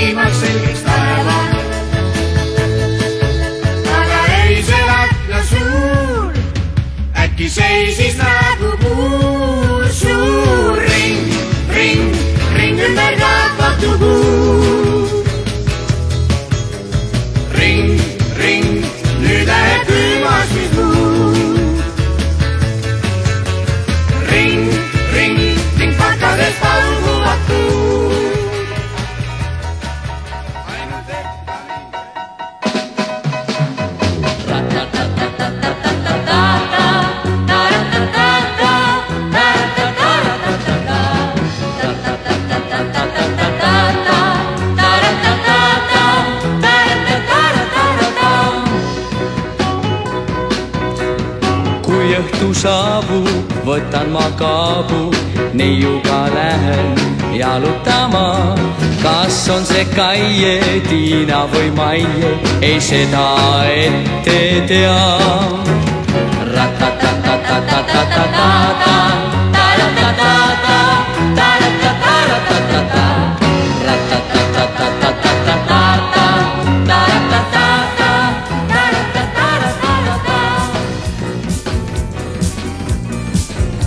viimaks selgeks taevad. Aga ei see Latna suur, äkki seisis nagu puur. Suur ring, ring, ring ümber kaapatu puur. Ring, ring, nüüd läheb külmaks mis muud. Ring, ring, ring pakkades pauguvad puud. Ainult ekka ring. Kui õhtu saabub, võtan ma kaabu, neiuga lähen jalutama. Kas on see Kaie, Tiina või Maie, ei seda ette tea.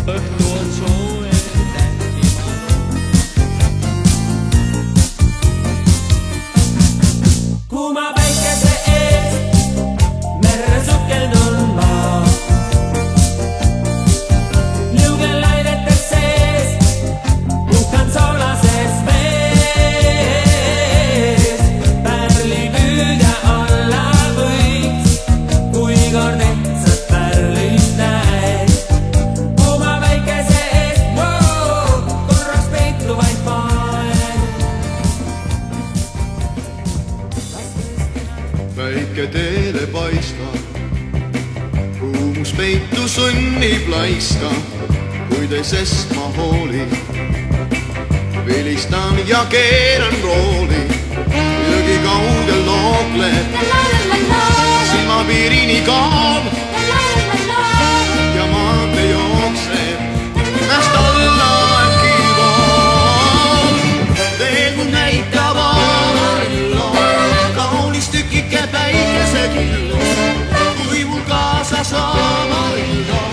Õhtu on soe tähtima. Kuuma päikese ees merre sukeldun ma. Liugelainete sees puhkan soolases vees. Pärlipüüdja olla võiks, kui kord ehtsad pärlid näed. Kuuma päikese ees, korraks peitluvaid paen. Päike teele paista, kuumus peitu sunnib laiska, kuid ei sest ma hooli. Vilistan ja keeran rooli, jõgi kaugel lookleb, silmapiirini kaob ja maante jookseb, ennast alla äkki vool. Teel mul näitab avarillo, kaunis tükike päikesekillu, kui mul kaasas avarillo.